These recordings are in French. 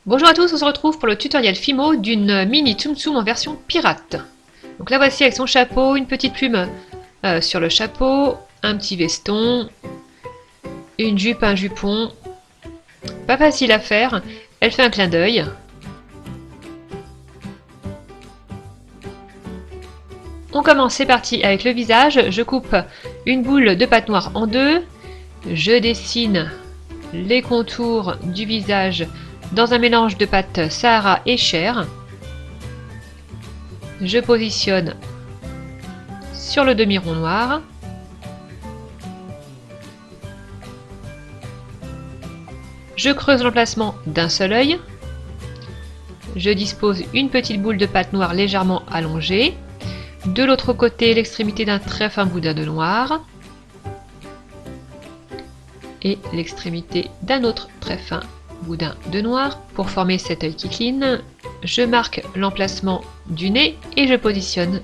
Bonjour à tous, on se retrouve pour le tutoriel Fimo d'une mini Tsum Tsum en version pirate. Donc la voici avec son chapeau, une petite plume sur le chapeau, un petit veston, une jupe, un jupon. Pas facile à faire, elle fait un clin d'œil. On commence, c'est parti avec le visage. Je coupe une boule de pâte noire en deux. Je dessine les contours du visage dans un mélange de pâte Sahara et chair. Je positionne sur le demi-rond noir. Je creuse l'emplacement d'un seul œil. Je dispose une petite boule de pâte noire légèrement allongée. De l'autre côté, l'extrémité d'un très fin boudin de noir. Et l'extrémité d'un autre très fin boudin de noir. Pour former cet œil qui cligne, je marque l'emplacement du nez et je positionne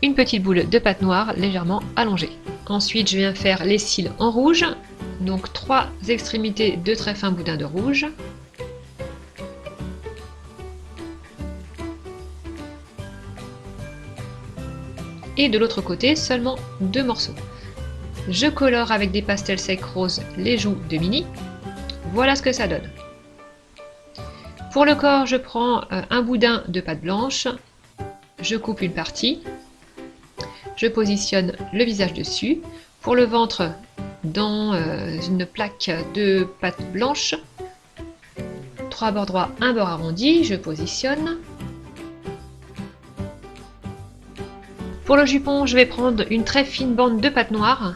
une petite boule de pâte noire légèrement allongée. Ensuite, je viens faire les cils en rouge. Donc 3 extrémités de très fin boudin de rouge. Et de l'autre côté, seulement 2 morceaux. Je colore avec des pastels secs roses les joues de Minnie. Voilà ce que ça donne. Pour le corps, je prends un boudin de pâte blanche. Je coupe une partie. Je positionne le visage dessus. Pour le ventre, dans une plaque de pâte blanche, 3 bords droits, un bord arrondi, je positionne. Pour le jupon, je vais prendre une très fine bande de pâte noire.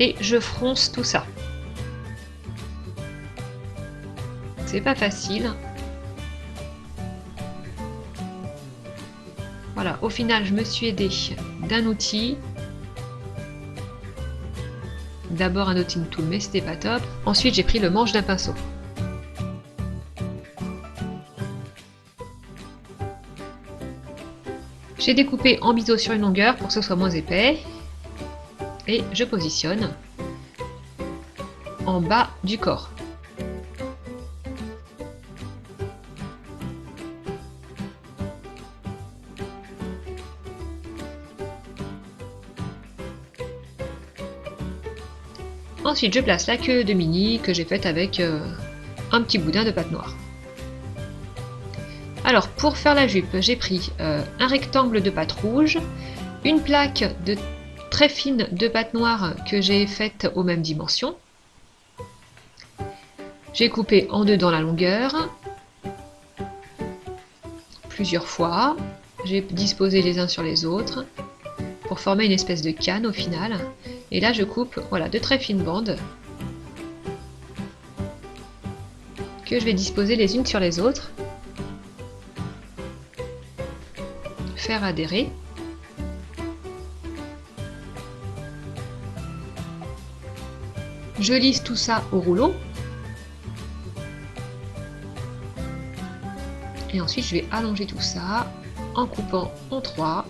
Et je fronce tout ça. C'est pas facile. Voilà, au final, je me suis aidée d'un outil. D'abord un knotting tool, mais c'était pas top. Ensuite, j'ai pris le manche d'un pinceau. J'ai découpé en biseau sur une longueur pour que ce soit moins épais. Et je positionne en bas du corps. Ensuite, je place la queue de Minnie que j'ai faite avec un petit boudin de pâte noire. Alors, pour faire la jupe, j'ai pris un rectangle de pâte rouge, une plaque de très fine de pâte noire que j'ai faite aux mêmes dimensions. J'ai coupé en deux dans la longueur, plusieurs fois. J'ai disposé les uns sur les autres pour former une espèce de canne au final. Et là, je coupe voilà, de très fines bandes que je vais disposer les unes sur les autres. Faire adhérer. Je lisse tout ça au rouleau. Et ensuite, je vais allonger tout ça en coupant en 3.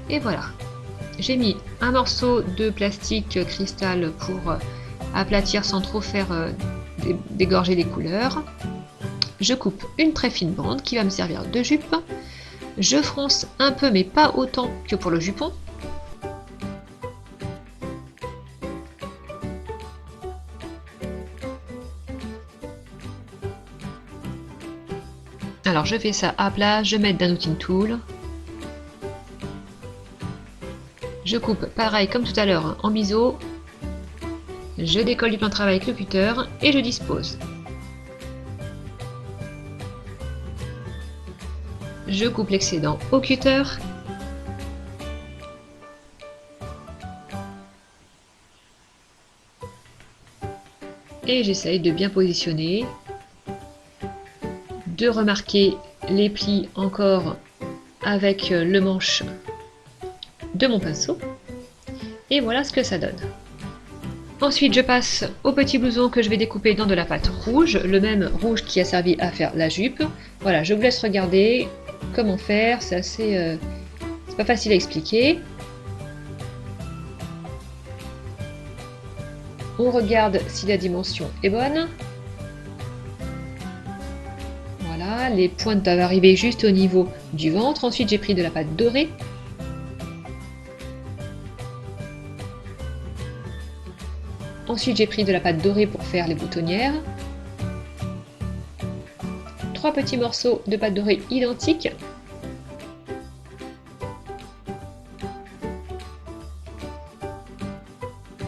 Et voilà. J'ai mis un morceau de plastique cristal pour aplatir sans trop faire dégorger les couleurs. Je coupe une très fine bande qui va me servir de jupe. Je fronce un peu, mais pas autant que pour le jupon. Alors je fais ça à plat, je mets d'un knotting tool. Je coupe pareil comme tout à l'heure en biseau. Je décolle du plan de travail avec le cutter et je dispose. Je coupe l'excédent au cutter. Et j'essaye de bien positionner. De remarquer les plis encore avec le manche de mon pinceau. Et voilà ce que ça donne. Ensuite, je passe au petit blouson que je vais découper dans de la pâte rouge, le même rouge qui a servi à faire la jupe. Voilà, je vous laisse regarder comment faire, c'est C'est pas facile à expliquer. On regarde si la dimension est bonne. Voilà, les pointes doivent arriver juste au niveau du ventre. Ensuite, j'ai pris de la pâte dorée. Ensuite, j'ai pris de la pâte dorée pour faire les boutonnières. 3 petits morceaux de pâte dorée identiques.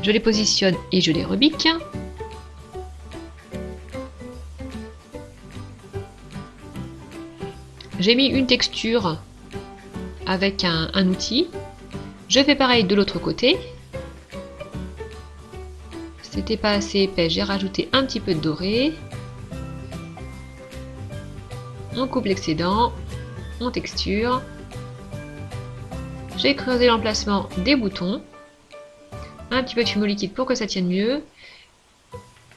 Je les positionne et je les rebique. J'ai mis une texture avec un outil. Je fais pareil de l'autre côté. C'était pas assez épais, j'ai rajouté un petit peu de doré. On coupe l'excédent, on texture. J'ai creusé l'emplacement des boutons. Un petit peu de fumeau liquide pour que ça tienne mieux.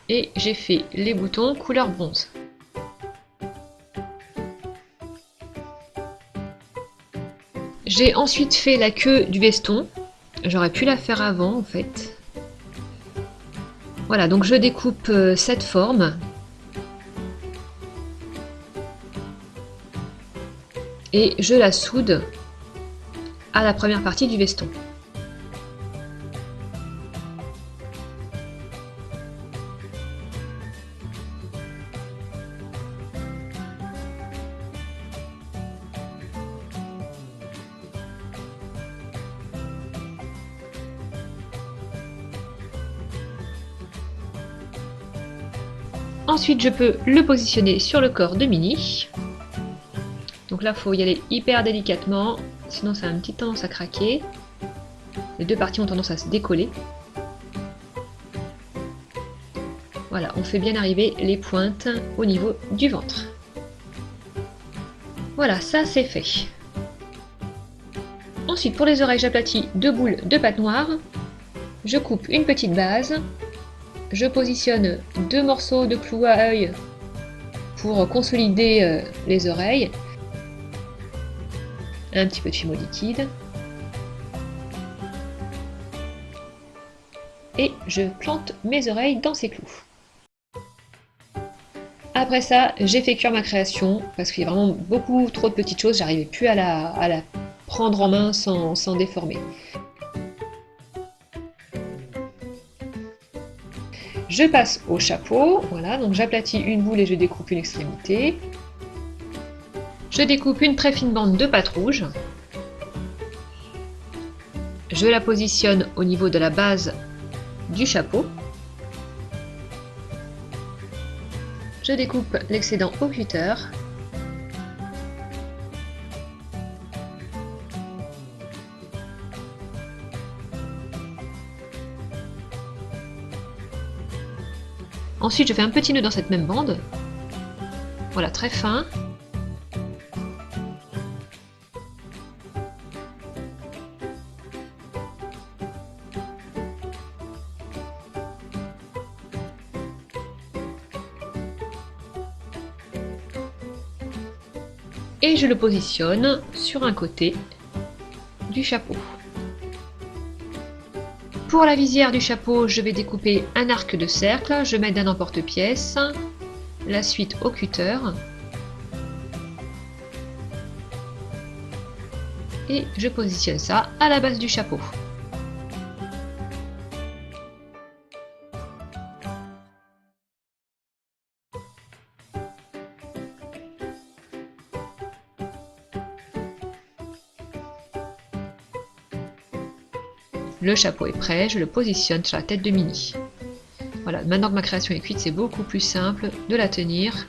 Et j'ai fait les boutons couleur bronze. J'ai ensuite fait la queue du veston. J'aurais pu la faire avant en fait. Voilà, donc je découpe cette forme. Et je la soude à la première partie du veston. Ensuite, je peux le positionner sur le corps de Minnie. Donc là, il faut y aller hyper délicatement, sinon ça a une petite tendance à craquer. Les deux parties ont tendance à se décoller. Voilà, on fait bien arriver les pointes au niveau du ventre. Voilà, ça c'est fait. Ensuite, pour les oreilles, j'aplatis 2 boules de pâte noire. Je coupe une petite base. Je positionne 2 morceaux de clou à œil pour consolider les oreilles. Un petit peu de fumeau liquide. Et je plante mes oreilles dans ces clous. Après ça, j'ai fait cuire ma création parce qu'il y a vraiment beaucoup trop de petites choses. J'arrivais plus à la prendre en main sans déformer. Je passe au chapeau, voilà, donc j'aplatis une boule et je découpe une extrémité. Je découpe une très fine bande de pâte rouge. Je la positionne au niveau de la base du chapeau. Je découpe l'excédent au cutter. Ensuite, je fais un petit nœud dans cette même bande. Voilà, très fin. Et je le positionne sur un côté du chapeau. Pour la visière du chapeau, je vais découper un arc de cercle, je mets un emporte-pièce, la suite au cutter. Et je positionne ça à la base du chapeau. Le chapeau est prêt, je le positionne sur la tête de Minnie. Voilà, maintenant que ma création est cuite, c'est beaucoup plus simple de la tenir.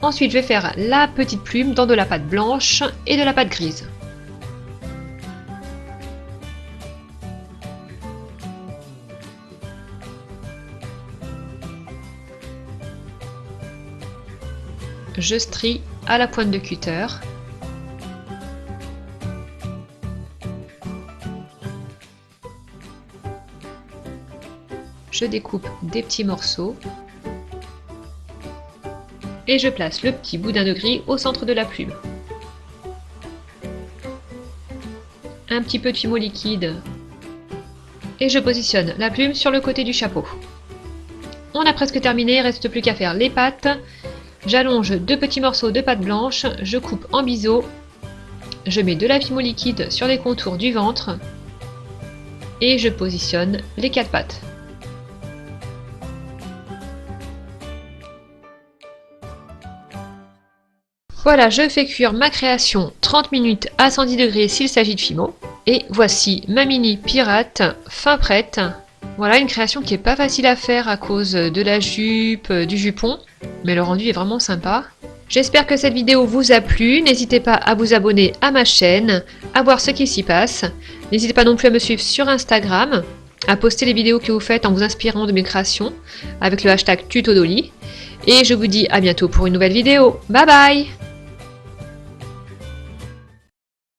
Ensuite, je vais faire la petite plume dans de la pâte blanche et de la pâte grise. Je strie à la pointe de cutter. je découpe des petits morceaux et je place le petit boudin de gris au centre de la plume. Un petit peu de fimo liquide et je positionne la plume sur le côté du chapeau. On a presque terminé, il ne reste plus qu'à faire les pattes. J'allonge 2 petits morceaux de pâte blanche, je coupe en biseau, je mets de la fimo liquide sur les contours du ventre et je positionne les 4 pattes. Voilà, je fais cuire ma création 30 minutes à 110 degrés s'il s'agit de fimo. Et voici ma mini pirate fin prête. Voilà une création qui est pas facile à faire à cause de la jupe, du jupon, mais le rendu est vraiment sympa. J'espère que cette vidéo vous a plu, n'hésitez pas à vous abonner à ma chaîne, à voir ce qui s'y passe. N'hésitez pas non plus à me suivre sur Instagram, à poster les vidéos que vous faites en vous inspirant de mes créations avec le hashtag #tutodoli. Et je vous dis à bientôt pour une nouvelle vidéo. Bye bye!